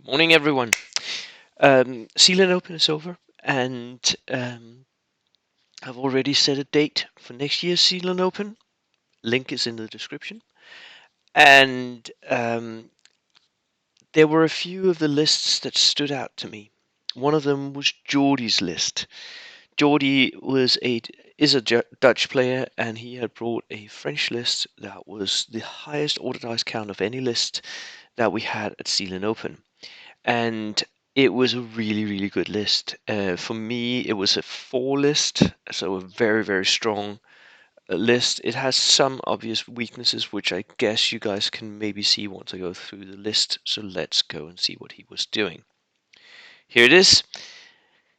Morning, everyone. Sealand Open is over, and I've already set a date for next year's Sealand Open. Link is in the description. And there were a few of the lists that stood out to me. One of them was Jordy's list. Jordy is a Dutch player, and he had brought a French list that was the highest order dice count of any list that we had at Sealand Open. And it was a really, really good list. For me, it was a 4 list, so a very, very strong list. It has some obvious weaknesses, which I guess you guys can maybe see once I go through the list. So let's go and see what he was doing. Here it is.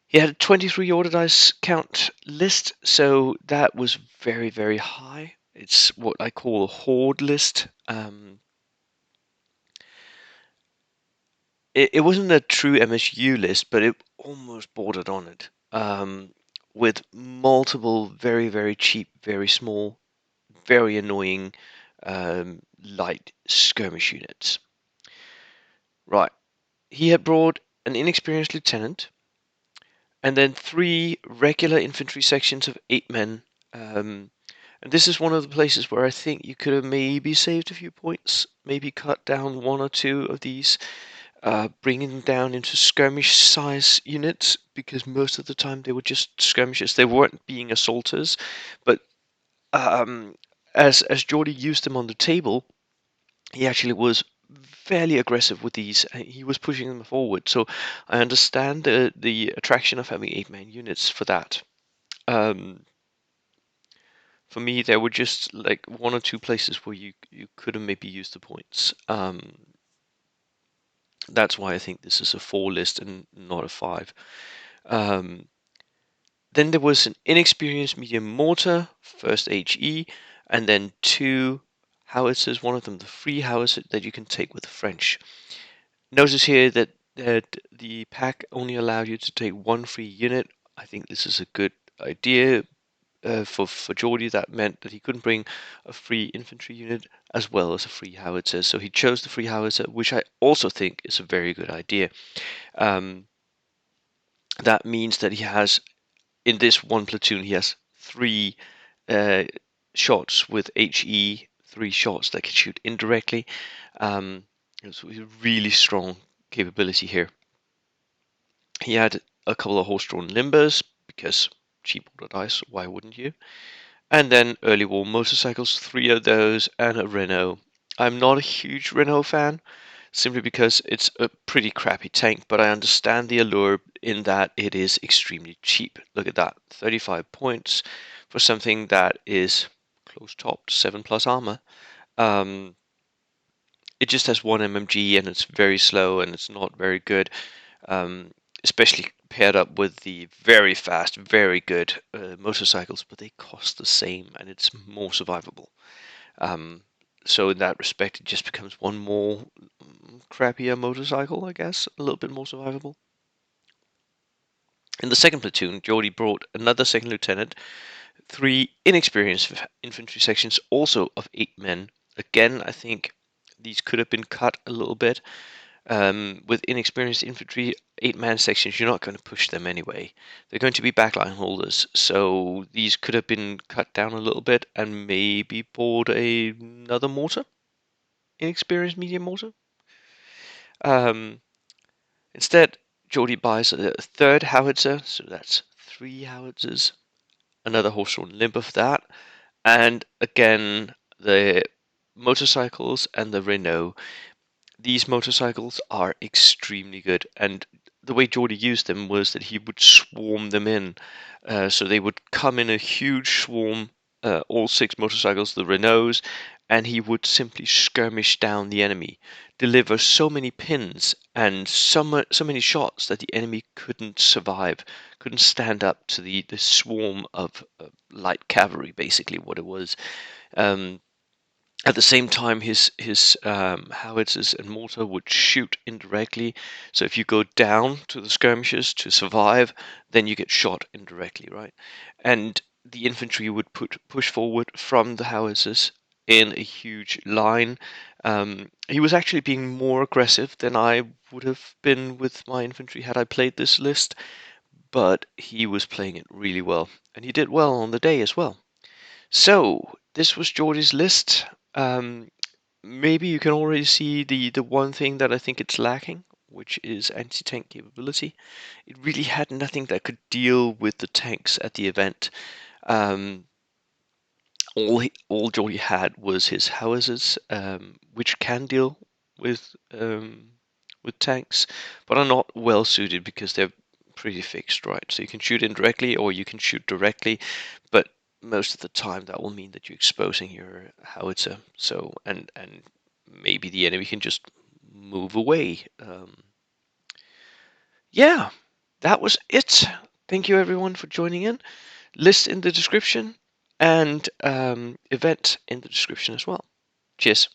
He had a 23 order dice count list, so that was very, very high. It's what I call a horde list. It wasn't a true MSU list, but it almost bordered on it. With multiple very, very cheap, very small, very annoying light skirmish units. Right. He had brought an inexperienced lieutenant, and then 3 regular infantry sections of 8 men. And this is one of the places where I think you could have maybe saved a few points, maybe cut down 1 or 2 of these, bringing them down into skirmish size units, because most of the time they were just skirmishers. They weren't being assaulters, but as Jordy used them on the table, he actually was fairly aggressive with these. He was pushing them forward, so I understand the attraction of having 8-man units for that. Um, for me, there were just like 1 or 2 places where you could have maybe used the points. That's why I think this is a 4 list and not a 5. Um, then there was an inexperienced medium mortar, first HE, and then 2 howitzers, one of them the free howitzer that you can take with the French. Notice here that the pack only allowed you to take 1 free unit. I think this is a good idea. For Jordy, that meant that he couldn't bring a free infantry unit as well as a free howitzer. So he chose the free howitzer, which I also think is a very good idea. That means that he has, in this one platoon, he has 3 shots with HE, 3 shots that can shoot indirectly. It's a really strong capability here. He had a couple of horse-drawn limbers, because cheap order dice, why wouldn't you? And then early war motorcycles, 3 of those, and a Renault. I'm not a huge Renault fan, simply because it's a pretty crappy tank, but I understand the allure in that it is extremely cheap. Look at that, 35 points for something that is close-topped, 7+ armor. It just has 1 MMG, and it's very slow, and it's not very good, especially paired up with the very fast, very good motorcycles, but they cost the same, and it's more survivable. So in that respect, it just becomes one more crappier motorcycle, I guess, a little bit more survivable. In the second platoon, Jordy brought another second lieutenant, 3 inexperienced infantry sections, also of 8 men. Again, I think these could have been cut a little bit. With inexperienced infantry, 8-man sections, you're not going to push them anyway. They're going to be backline holders, so these could have been cut down a little bit and maybe poured another mortar, inexperienced medium mortar. Instead, Jordy buys a 3rd howitzer, so that's 3 howitzers, another horse-drawn limber for that, and again the motorcycles and the Renault. These motorcycles are extremely good, and the way Jordy used them was that he would swarm them in. So they would come in a huge swarm, all 6 motorcycles, the Renaults, and he would simply skirmish down the enemy, deliver so many pins and so many shots that the enemy couldn't survive, couldn't stand up to the swarm of light cavalry, basically what it was. At the same time, his howitzers and mortar would shoot indirectly. So if you go down to the skirmishers to survive, then you get shot indirectly, right? And the infantry would push forward from the howitzers in a huge line. He was actually being more aggressive than I would have been with my infantry had I played this list, but he was playing it really well, and he did well on the day as well. So this was Jordy's list. Um, Maybe you can already see the one thing that I think it's lacking, which is anti-tank capability. It really had nothing that could deal with the tanks at the event. Um, all Jordy had was his howitzers, which can deal with tanks, but are not well suited because they're pretty fixed, right? So you can shoot indirectly or you can shoot directly, but most of the time that will mean that you're exposing your howitzer. So and maybe the enemy can just move away. Yeah, that was it. Thank you everyone for joining in. List in the description and event in the description as well. Cheers.